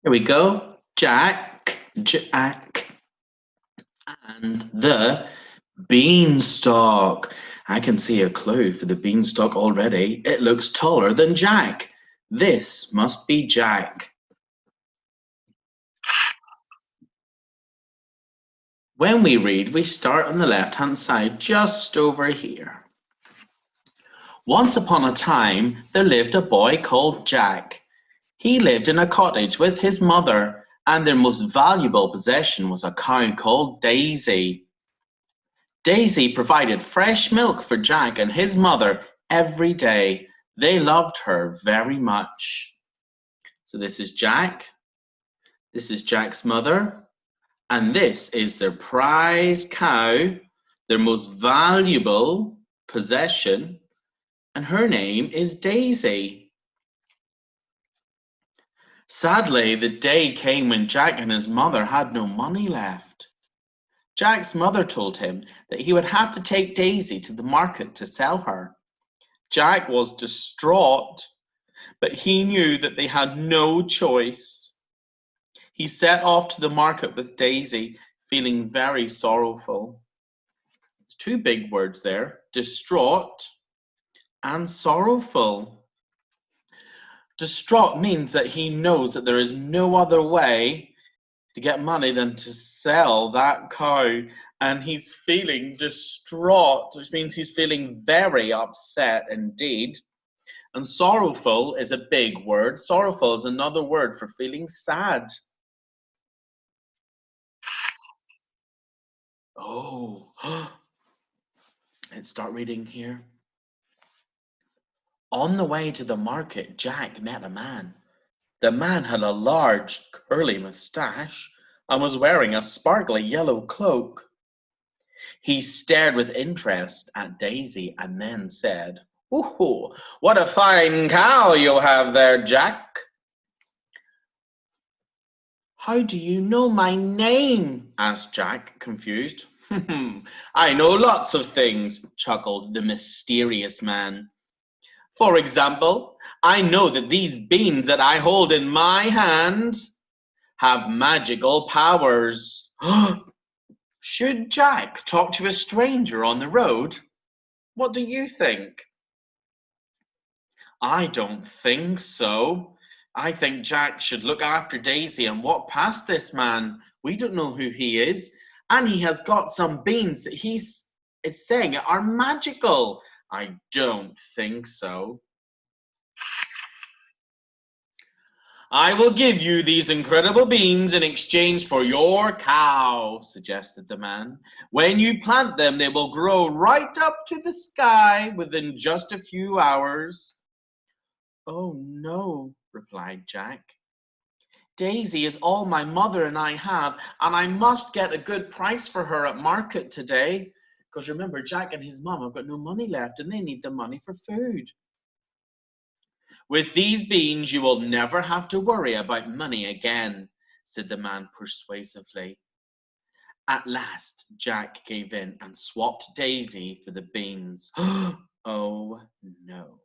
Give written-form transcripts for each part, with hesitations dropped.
Here we go. Jack, Jack, and the Beanstalk. I can see a clue for the beanstalk already. It looks taller than Jack. This must be Jack. When we read, we start on the left-hand side, just over here. Once upon a time, there lived a boy called Jack. He lived in a cottage with his mother, and their most valuable possession was a cow called Daisy. Daisy provided fresh milk for Jack and his mother every day. They loved her very much. So this is Jack, this is Jack's mother, and this is their prize cow, their most valuable possession, and her name is Daisy. Sadly, the day came when Jack and his mother had no money left. Jack's mother told him that he would have to take Daisy to the market to sell her. Jack was distraught, but he knew that they had no choice. He set off to the market with Daisy, feeling very sorrowful. There's two big words there, distraught and sorrowful. Distraught means that he knows that there is no other way to get money than to sell that cow, and he's feeling distraught, which means he's feeling very upset indeed. And sorrowful is a big word. Sorrowful is another word for feeling sad. Oh, let's start reading here. On the way to the market, Jack met a man. The man had a large, curly moustache and was wearing a sparkly yellow cloak. He stared with interest at Daisy and then said, "Ooh, what a fine cow you have there, Jack." "How do you know my name?" asked Jack, confused. "I know lots of things," chuckled the mysterious man. "For example, I know that these beans that I hold in my hand have magical powers." Should Jack talk to a stranger on the road? What do you think? I don't think so. I think Jack should look after Daisy and walk past this man. We don't know who he is, and he has got some beans that is saying are magical. I don't think so. "I will give you these incredible beans in exchange for your cow," suggested the man. "When you plant them, they will grow right up to the sky within just a few hours." "Oh no," replied Jack. "Daisy is all my mother and I have, and I must get a good price for her at market today. Because remember, Jack and his mum have got no money left, and they need the money for food." "With these beans, you will never have to worry about money again," said the man persuasively. At last, Jack gave in and swapped Daisy for the beans. Oh no.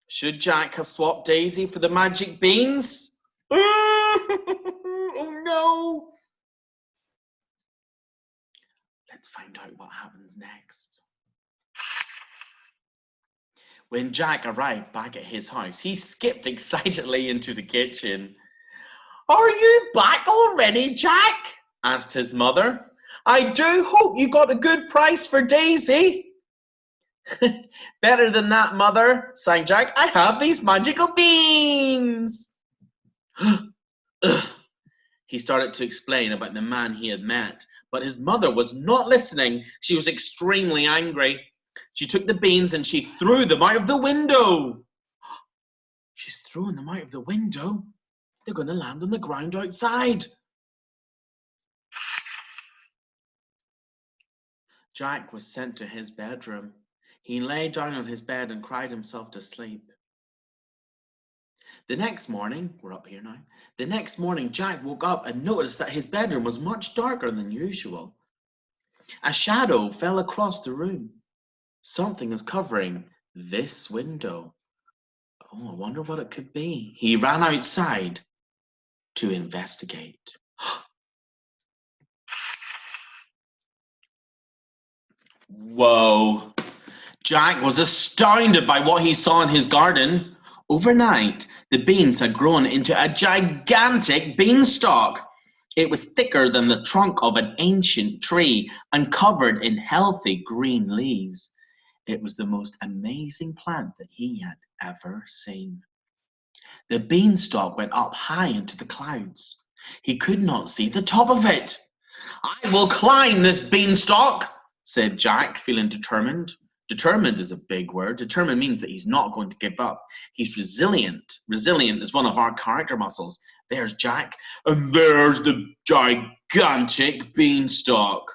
Should Jack have swapped Daisy for the magic beans? Oh no. Let's find out what happens next. When Jack arrived back at his house, he skipped excitedly into the kitchen. "Are you back already, Jack?" asked his mother. "I do hope you got a good price for Daisy." "Better than that, mother," sang Jack. "I have these magical beans." He started to explain about the man he had met, but his mother was not listening. She was extremely angry. She took the beans and she threw them out of the window. "She's throwing them out of the window? They're going to land on the ground outside." Jack was sent to his bedroom. He lay down on his bed and cried himself to sleep. The next morning, we're up here now. The next morning, Jack woke up and noticed that his bedroom was much darker than usual. A shadow fell across the room. Something is covering this window. Oh, I wonder what it could be. He ran outside. to investigate. Whoa! Jack was astounded by what he saw in his garden. Overnight, the beans had grown into a gigantic beanstalk. It was thicker than the trunk of an ancient tree and covered in healthy green leaves. It was the most amazing plant that he had ever seen. The beanstalk went up high into the clouds. He could not see the top of it. "I will climb this beanstalk," said Jack, feeling determined. Determined is a big word. Determined means that he's not going to give up. He's resilient. Resilient is one of our character muscles. There's Jack, and there's the gigantic beanstalk.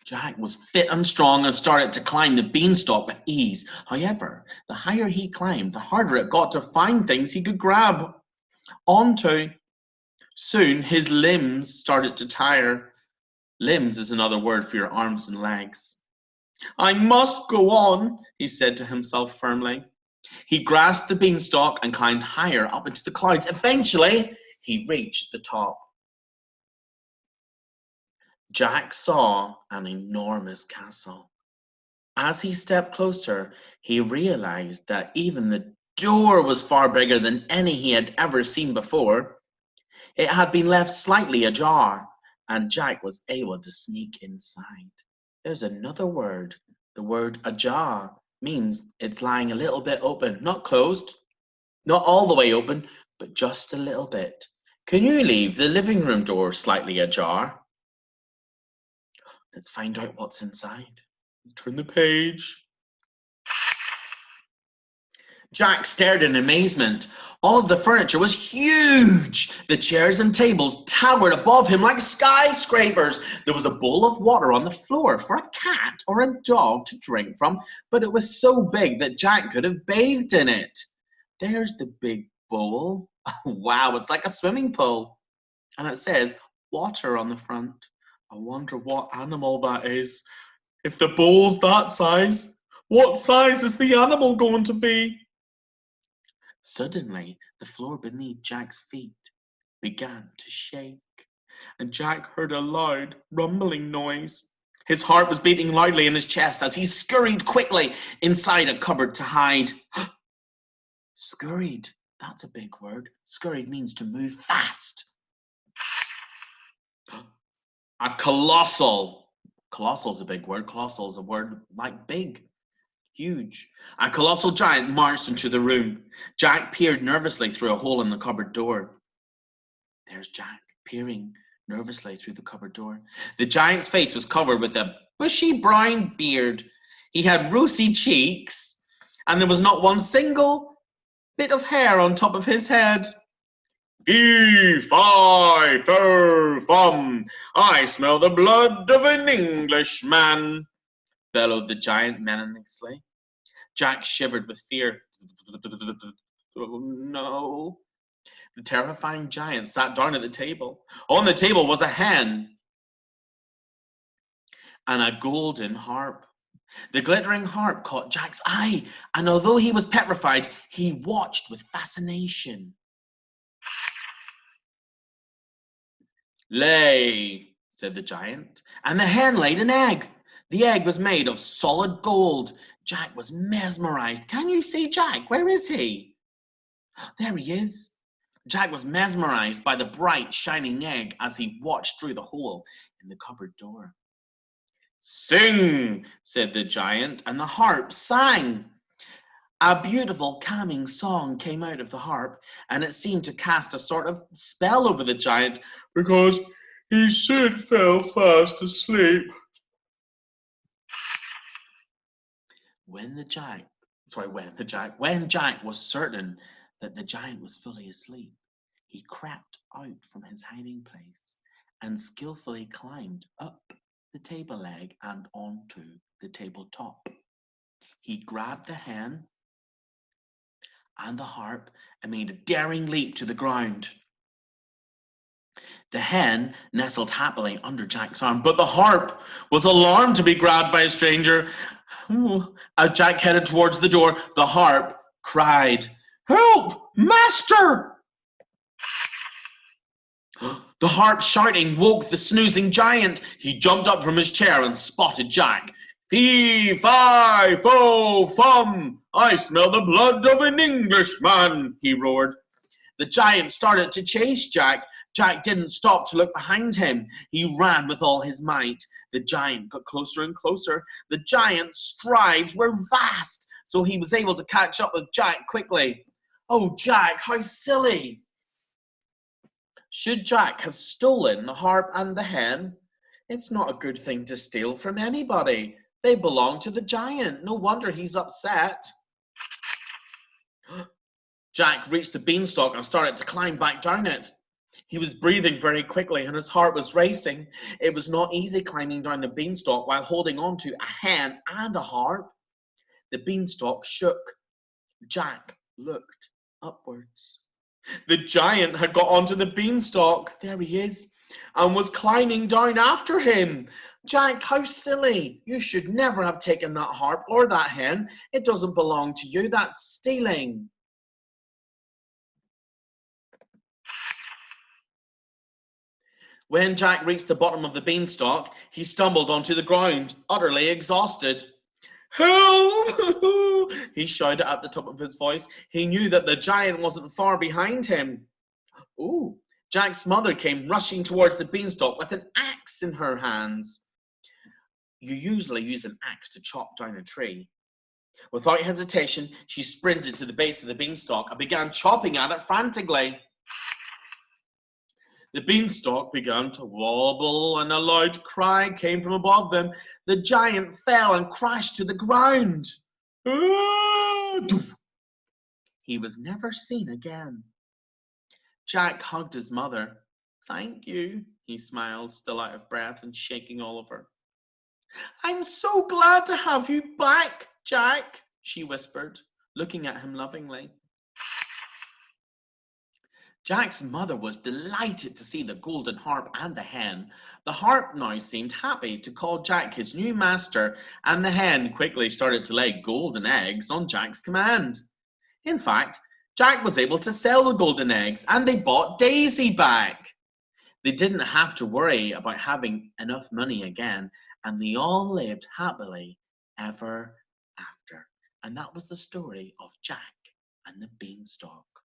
Jack was fit and strong and started to climb the beanstalk with ease. However, the higher he climbed, the harder it got to find things he could grab onto. Soon, his limbs started to tire. Limbs is another word for your arms and legs. "I must go on," he said to himself firmly. He grasped the beanstalk and climbed higher up into the clouds. Eventually, he reached the top. Jack saw an enormous castle. As he stepped closer, he realized that even the door was far bigger than any he had ever seen before. It had been left slightly ajar, and Jack was able to sneak inside. There's another word. The word ajar means it's lying a little bit open, not closed, not all the way open, but just a little bit. Can you leave the living room door slightly ajar? Let's find out what's inside. Turn the page. Jack stared in amazement. All of the furniture was huge. The chairs and tables towered above him like skyscrapers. There was a bowl of water on the floor for a cat or a dog to drink from, but it was so big that Jack could have bathed in it. There's the big bowl. Wow, it's like a swimming pool. And it says water on the front. I wonder what animal that is. If the bowl's that size, what size is the animal going to be? Suddenly, the floor beneath Jack's feet began to shake, and Jack heard a loud, rumbling noise. His heart was beating loudly in his chest as he scurried quickly inside a cupboard to hide. Scurried, that's a big word. Scurried means to move fast. A colossal. Colossal is a big word. Colossal is a word like big. Huge. A colossal giant marched into the room. Jack peered nervously through a hole in the cupboard door. There's Jack, peering nervously through the cupboard door. The giant's face was covered with a bushy brown beard. He had rosy cheeks, and there was not one single bit of hair on top of his head. "Fee, fi, fo, fum, I smell the blood of an Englishman," bellowed the giant menacingly. Jack shivered with fear. Oh no. The terrifying giant sat down at the table. On the table was a hen and a golden harp. The glittering harp caught Jack's eye, and although he was petrified, he watched with fascination. "Lay," said the giant, and the hen laid an egg. The egg was made of solid gold. Jack was mesmerized. Can you see Jack? Where is he? There he is. Jack was mesmerized by the bright, shining egg as he watched through the hole in the cupboard door. "Sing," said the giant, and the harp sang. A beautiful, calming song came out of the harp, and it seemed to cast a sort of spell over the giant because he soon fell fast asleep. When Jack was certain that the giant was fully asleep, he crept out from his hiding place and skillfully climbed up the table leg and onto the tabletop. He grabbed the hen and the harp and made a daring leap to the ground. The hen nestled happily under Jack's arm, but the harp was alarmed to be grabbed by a stranger. As Jack headed towards the door, the harp cried, Help, master! The harp shouting woke the snoozing giant. He jumped up from his chair and spotted Jack. Fee, fi, fo, fum! I smell the blood of an Englishman, he roared. The giant started to chase Jack. Jack didn't stop to look behind him. He ran with all his might. The giant got closer and closer. The giant's strides were vast, so he was able to catch up with Jack quickly. Oh, Jack, how silly! Should Jack have stolen the harp and the hen? It's not a good thing to steal from anybody. They belong to the giant. No wonder he's upset. Jack reached the beanstalk and started to climb back down it. He was breathing very quickly and his heart was racing. It was not easy climbing down the beanstalk while holding on to a hen and a harp. The beanstalk shook. Jack looked upwards. The giant had got onto the beanstalk, there he is, and was climbing down after him. Jack, how silly. You should never have taken that harp or that hen. It doesn't belong to you. That's stealing. When Jack reached the bottom of the beanstalk, he stumbled onto the ground, utterly exhausted. Help! He shouted at the top of his voice. He knew that the giant wasn't far behind him. Ooh, Jack's mother came rushing towards the beanstalk with an axe in her hands. You usually use an axe to chop down a tree. Without hesitation, she sprinted to the base of the beanstalk and began chopping at it frantically. The beanstalk began to wobble and a loud cry came from above them. The giant fell and crashed to the ground. He was never seen again. Jack hugged his mother. Thank you, he smiled, still out of breath and shaking all over. I'm so glad to have you back, Jack, she whispered, looking at him lovingly. Jack's mother was delighted to see the golden harp and the hen. The harp now seemed happy to call Jack his new master, and the hen quickly started to lay golden eggs on Jack's command. In fact, Jack was able to sell the golden eggs, and they bought Daisy back. They didn't have to worry about having enough money again, and they all lived happily ever after. And that was the story of Jack and the Beanstalk.